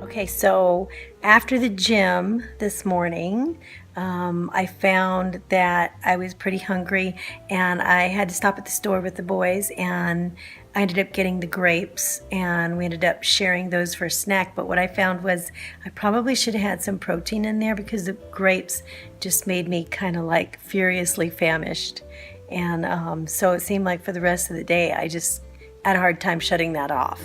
Okay, so after the gym this morning, I found that I was pretty hungry and I had to stop at the store with the boys, and I ended up getting the grapes and we ended up sharing those for a snack. But what I found was I probably should have had some protein in there because the grapes just made me kind of like furiously famished. And so it seemed like for the rest of the day, I just had a hard time shutting that off.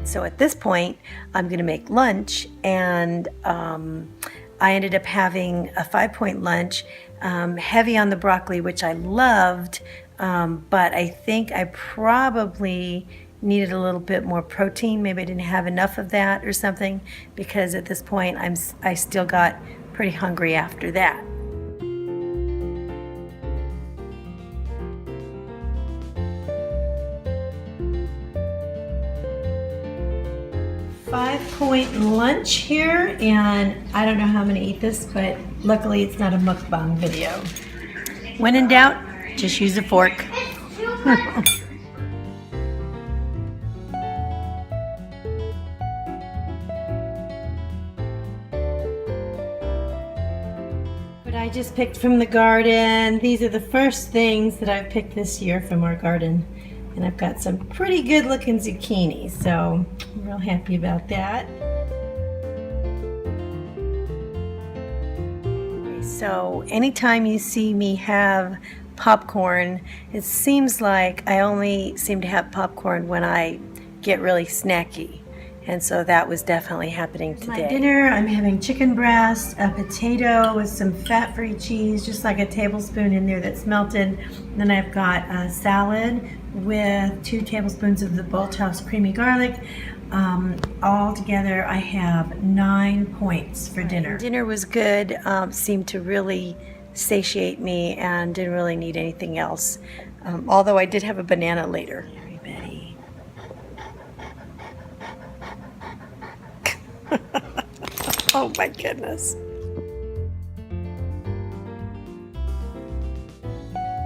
So at this point, I'm going to make lunch, and I ended up having a 5-point lunch, heavy on the broccoli, which I loved, but I think I probably needed a little bit more protein. Maybe I didn't have enough of that or something, because at this point I still got pretty hungry after that. 5-point lunch here, and I don't know how I'm gonna eat this, but luckily it's not a mukbang video. When in doubt, just use a fork. What I just picked from the garden. These are the first things that I've picked this year from our garden. And I've got some pretty good looking zucchini, so I'm real happy about that. Okay, so anytime you see me have popcorn, it seems like I only seem to have popcorn when I get really snacky. And so that was definitely happening today. My dinner, I'm having chicken breast, a potato with some fat-free cheese, just like a tablespoon in there that's melted. And then I've got a salad with 2 tablespoons of the Bolthouse creamy garlic. All together, I have 9 points for dinner. Dinner was good, seemed to really satiate me and didn't really need anything else. Although I did have a banana later. Everybody. Oh my goodness.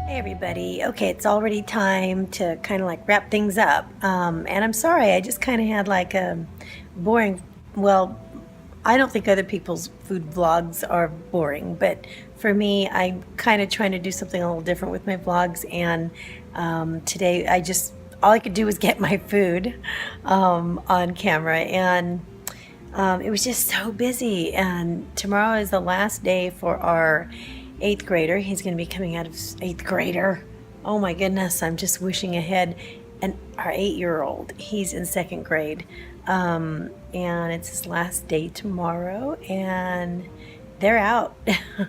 Hey everybody. Okay, it's already time to kind of like wrap things up. And I'm sorry, I just kind of had like a boring, well, I don't think other people's food vlogs are boring, but for me, I'm kind of trying to do something a little different with my vlogs. And today all I could do was get my food on camera, and it was just so busy. And tomorrow is the last day for our 8th grader. He's going to be coming out of 8th grader. Oh my goodness, I'm just wishing ahead. And our 8-year-old, he's in 2nd grade. And it's his last day tomorrow, and they're out.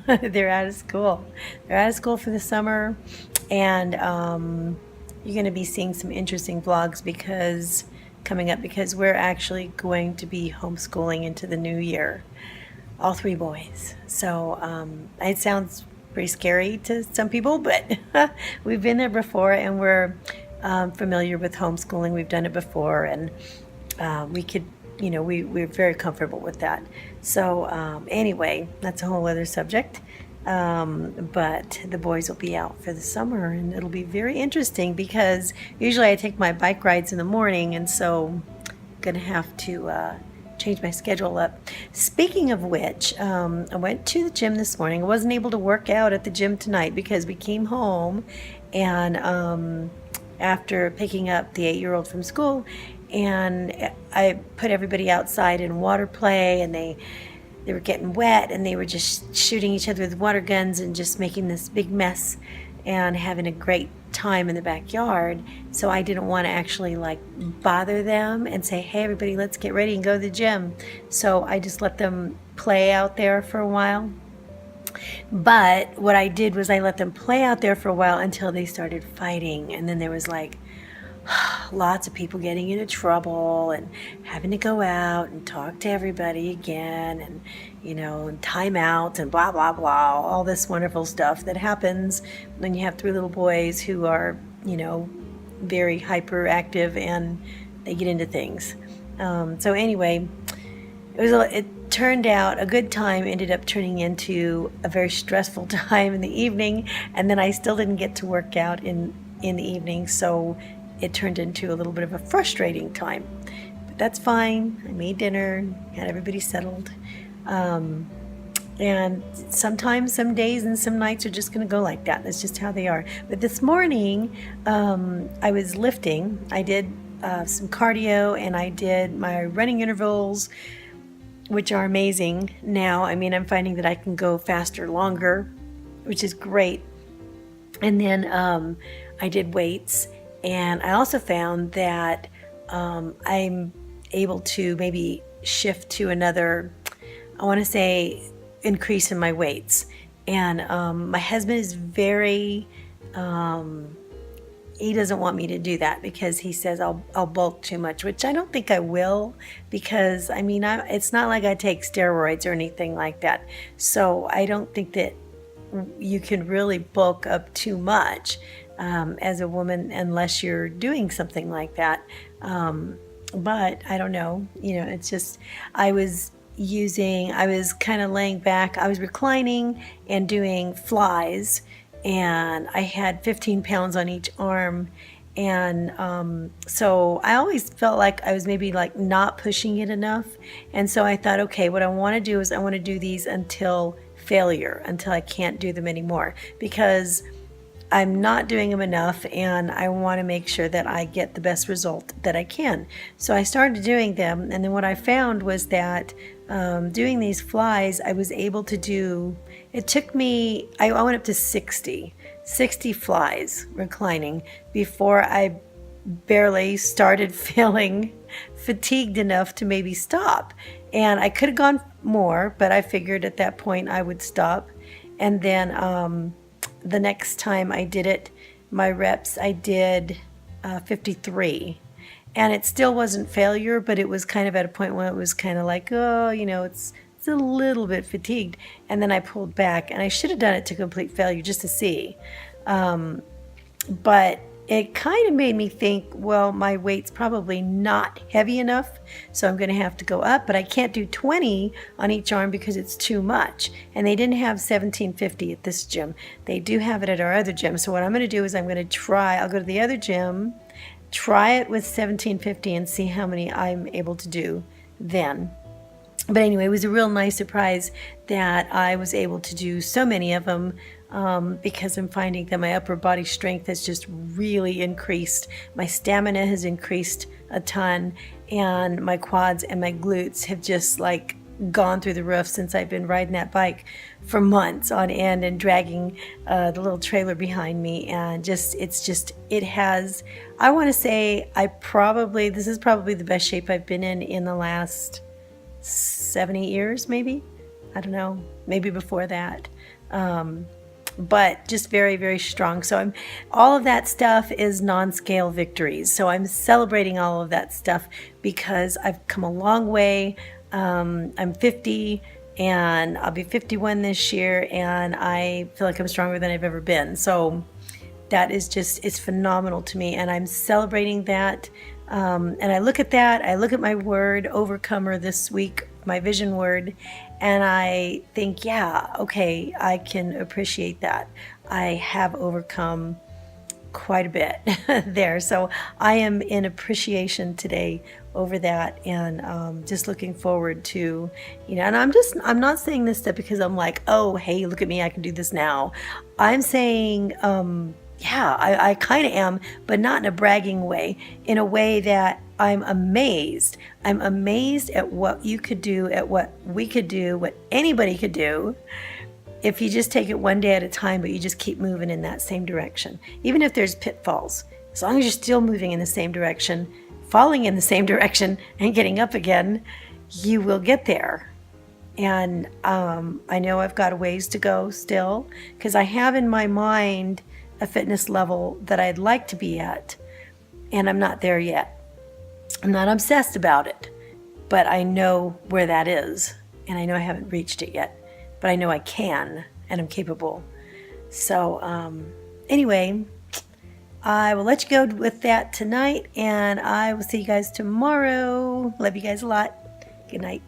They're out of school. They're out of school for the summer. And you're going to be seeing some interesting vlogs coming up because we're actually going to be homeschooling into the new year. All 3 boys. So it sounds pretty scary to some people, but we've been there before, and we're familiar with homeschooling. We've done it before, and we could, we're very comfortable with that. So anyway, that's a whole other subject. But the boys will be out for the summer, and it'll be very interesting because usually I take my bike rides in the morning, and so I'm gonna have to change my schedule up. Speaking of which, I went to the gym this morning. I wasn't able to work out at the gym tonight because we came home, and after picking up the 8-year-old from school, and I put everybody outside in water play, and they were getting wet, and they were just shooting each other with water guns and just making this big mess and having a great time in the backyard. So I didn't want to actually like bother them and say, hey everybody, let's get ready and go to the gym. So I just let them play out there for a while. But what I did was I let them play out there for a while until they started fighting, and then there was like lots of people getting into trouble and having to go out and talk to everybody again, and and timeouts and blah blah blah, all this wonderful stuff that happens when you have 3 little boys who are very hyperactive and they get into things. So anyway, it turned out a good time ended up turning into a very stressful time in the evening, and then I still didn't get to work out in the evening. So it turned into a little bit of a frustrating time. But that's fine. I made dinner, had everybody settled. And sometimes, some days and some nights are just going to go like that. That's just how they are. But this morning, I was lifting. I did some cardio and I did my running intervals, which are amazing now. I mean, I'm finding that I can go faster, longer, which is great. And then I did weights, and I also found that I'm able to maybe shift to another, I want to say, increase in my weights. And my husband is very, he doesn't want me to do that because he says I'll bulk too much, which I don't think I will, because I mean, it's not like I take steroids or anything like that. So I don't think that you can really bulk up too much as a woman unless you're doing something like that. But I don't know, it's just, I was kind of laying back, I was reclining and doing flies, and I had 15 pounds on each arm. And so I always felt like I was maybe like not pushing it enough. And so I thought, okay, what I want to do is I want to do these until failure, until I can't do them anymore, because I'm not doing them enough and I want to make sure that I get the best result that I can. So I started doing them, and then what I found was that doing these flies, I was able to do, it took me, I went up to 60 flies reclining before I barely started feeling fatigued enough to maybe stop. And I could have gone more, but I figured at that point I would stop. And then the next time I did it, my reps, I did 53. And it still wasn't failure, but it was kind of at a point where it was kind of like, oh, it's a little bit fatigued. And then I pulled back, and I should have done it to complete failure just to see. But it kind of made me think, well, my weight's probably not heavy enough, so I'm going to have to go up, but I can't do 20 on each arm because it's too much. And they didn't have 1750 at this gym. They do have it at our other gym. So what I'm going to do is I'm going to try, I'll go to the other gym, try it with 1750 and see how many I'm able to do then. But anyway, it was a real nice surprise that I was able to do so many of them, because I'm finding that my upper body strength has just really increased. My stamina has increased a ton, and my quads and my glutes have just like gone through the roof since I've been riding that bike for months on end and dragging the little trailer behind me. And it has, I want to say, this is probably the best shape I've been in the last 70 years, maybe. I don't know, maybe before that. But just very, very strong. So all of that stuff is non-scale victories. So I'm celebrating all of that stuff because I've come a long way. I'm 50 and I'll be 51 this year, and I feel like I'm stronger than I've ever been. So that is just, it's phenomenal to me, and I'm celebrating that. And I look at that, I look at my word, overcomer, this week, my vision word, and I think, yeah, okay, I can appreciate that. I have overcome quite a bit there. So I am in appreciation today over that, and just looking forward to, and I'm not saying this stuff because I'm like, oh, hey, look at me, I can do this now. I'm saying, yeah, I kind of am, but not in a bragging way, in a way that I'm amazed. I'm amazed at what you could do, at what we could do, what anybody could do, if you just take it one day at a time, but you just keep moving in that same direction. Even if there's pitfalls, as long as you're still moving in the same direction, falling in the same direction, and getting up again, you will get there. And I know I've got a ways to go still, because I have in my mind a fitness level that I'd like to be at, and I'm not there yet. I'm not obsessed about it, but I know where that is, and I know I haven't reached it yet, but I know I can, and I'm capable. So anyway, I will let you go with that tonight, and I will see you guys tomorrow. Love you guys a lot. Good night.